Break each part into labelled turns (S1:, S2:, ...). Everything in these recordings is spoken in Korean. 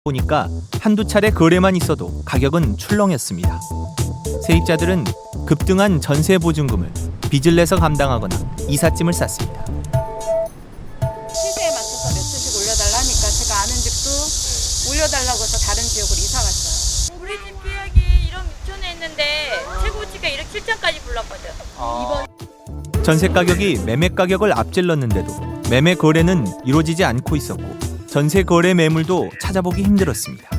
S1: 보니까 한두 차례 거래만 있어도 가격은 출렁였습니다. 세입자들은 급등한 전세 보증금을 빚을 내서 감당하거나 이삿짐을 쌌습니다.
S2: 시세에 맞춰서 몇 주씩 올려달라니까 제가 아는 집도 올려달라고 해서 다른 지역으로 이사 갔어요.
S3: 우리 집 계약이 1억 6천에 했는데 최고치가 1억 7천까지 불렀거든. 이번
S1: 전세 가격이 매매 가격을 앞질렀는데도 매매 거래는 이루어지지 않고 있었고 전세 거래 매물도 찾아보기 힘들었습니다.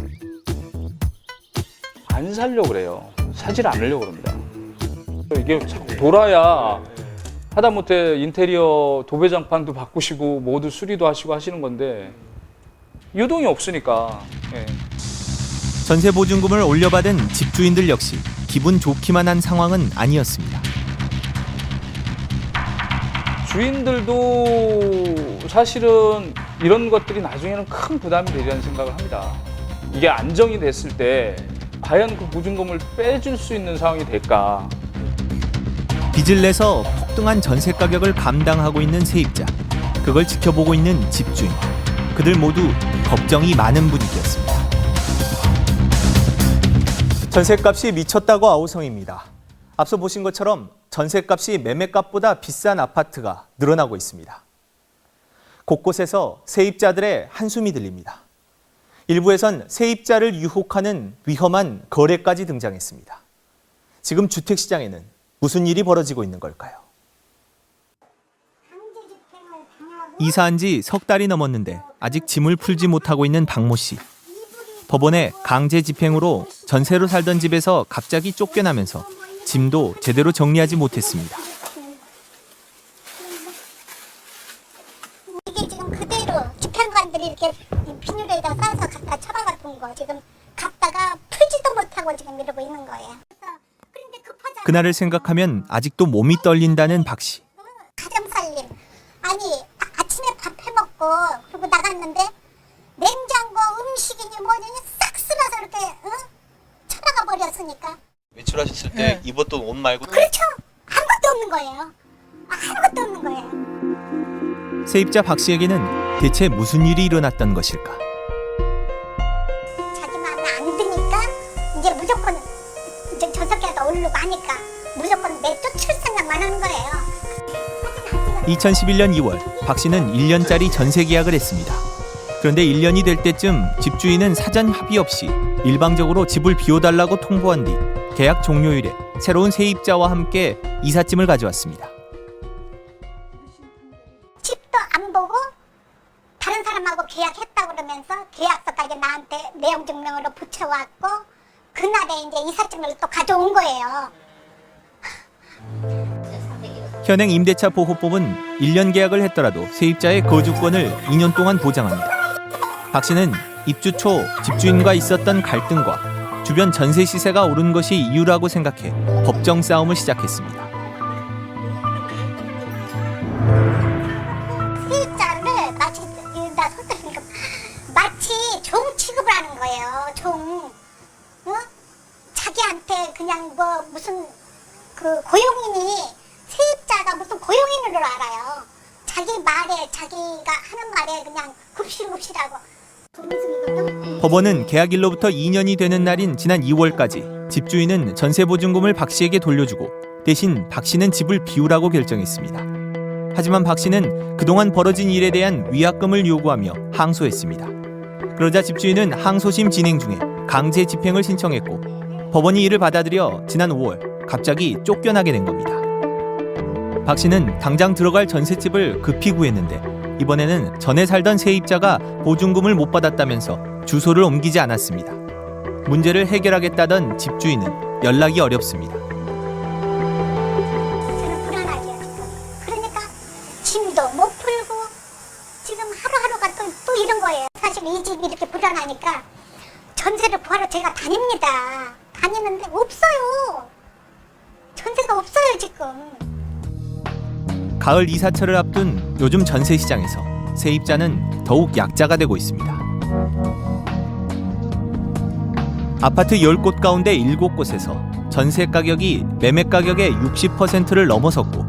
S4: 안 살려고 그래요. 사질 않으려고 그럽니다. 이게 자꾸 돌아야 하다못해 인테리어 도배장판도 바꾸시고 모두 수리도 하시고 하시는 건데 유동이 없으니까. 예.
S1: 전세 보증금을 올려받은 집주인들 역시 기분 좋기만 한 상황은 아니었습니다.
S4: 주인들도 사실은 이런 것들이 나중에는 큰 부담이 되리라는 생각을 합니다. 이게 안정이 됐을 때 과연 그 보증금을 빼줄 수 있는 상황이 될까?
S1: 빚을 내서 폭등한 전세 가격을 감당하고 있는 세입자, 그걸 지켜보고 있는 집주인, 그들 모두 걱정이 많은 분위기였습니다. 전세값이 미쳤다고 아우성입니다. 앞서 보신 것처럼 전세값이 매매값보다 비싼 아파트가 늘어나고 있습니다. 곳곳에서 세입자들의 한숨이 들립니다. 일부에선 세입자를 유혹하는 위험한 거래까지 등장했습니다. 지금 주택시장에는 무슨 일이 벌어지고 있는 걸까요? 이사한 지 석 달이 넘었는데 아직 짐을 풀지 못하고 있는 박모 씨. 법원의 강제 집행으로 전세로 살던 집에서 갑자기 쫓겨나면서 짐도 제대로 정리하지 못했습니다.
S5: 이게 지금 그대로 집행관들이 이렇게 비닐에다 싸서 갖다 처박아둔 거 지금 갖다가 풀지도 못하고 지금 이러고 있는 거예요. 그런데 급하잖아요.
S1: 그날을 생각하면 아직도 몸이 떨린다는 박 씨.
S5: 가정살림. 아니 아침에 밥 해먹고 그리고 나갔는데 냉장고 음식이니 뭐니 싹 쓸어서 이렇게 처박아 버렸으니까.
S6: 외출하셨을 때 입었던 옷 말고
S5: 그렇죠. 아무것도 없는 거예요. 아무것도 없는 거예요.
S1: 세입자 박 씨에게는 대체 무슨 일이 일어났던 것일까?
S5: 자기 마음에 안 드니까 이제 무조건 이제 저석에다 오르고 하니까 무조건 내쫓을 생각만 하는 거예요.
S1: 2011년 2월 박 씨는 1년짜리 전세 계약을 했습니다. 그런데 1년이 될 때쯤 집주인은 사전 합의 없이 일방적으로 집을 비워달라고 통보한 뒤 계약 종료일에 새로운 세입자와 함께 이삿짐을 가져왔습니다.
S5: 집도 안 보고 다른 사람하고 계약했다 그러면서 계약서까지 나한테 내용 증명으로 붙여왔고 그날에 이제 이삿짐을 또 가져온 거예요.
S1: 현행 임대차 보호법은 1년 계약을 했더라도 세입자의 거주권을 2년 동안 보장합니다. 박 씨는 입주 초 집주인과 있었던 갈등과 주변 전세 시세가 오른 것이 이유라고 생각해 법정 싸움을 시작했습니다.
S5: 세입자를 마치 종 취급을 하는 거예요. 종. 자기한테 그냥 뭐 무슨 그 고용인이 세입자가 무슨 고용인으로 알아요. 자기 말에 자기가 하는 말에 그냥 굽실굽실하고.
S1: 법원은 계약일로부터 2년이 되는 날인 지난 2월까지 집주인은 전세 보증금을 박 씨에게 돌려주고 대신 박 씨는 집을 비우라고 결정했습니다. 하지만 박 씨는 그동안 벌어진 일에 대한 위약금을 요구하며 항소했습니다. 그러자 집주인은 항소심 진행 중에 강제 집행을 신청했고 법원이 이를 받아들여 지난 5월 갑자기 쫓겨나게 된 겁니다. 박 씨는 당장 들어갈 전셋집을 급히 구했는데 이번에는 전에 살던 세입자가 보증금을 못 받았다면서 주소를 옮기지 않았습니다. 문제를 해결하겠다던 집주인은 연락이 어렵습니다.
S5: 저는 불안하죠 지금. 그러니까 짐도 못 풀고 지금 하루하루가 또 이런 거예요. 사실 이 집이 이렇게 불안하니까 전세를 구하러 제가 다닙니다. 다니는데 없어요. 전세가 없어요 지금.
S1: 가을 이사철을 앞둔 요즘 전세 시장에서 세입자는 더욱 약자가 되고 있습니다. 아파트 10곳 가운데 7곳에서 전세 가격이 매매 가격의 60%를 넘어섰고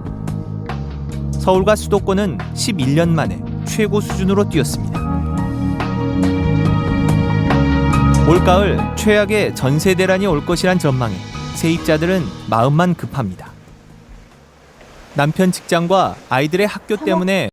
S1: 서울과 수도권은 11년 만에 최고 수준으로 뛰었습니다. 올가을 최악의 전세 대란이 올 것이란 전망에 세입자들은 마음만 급합니다. 남편 직장과 아이들의 학교 때문에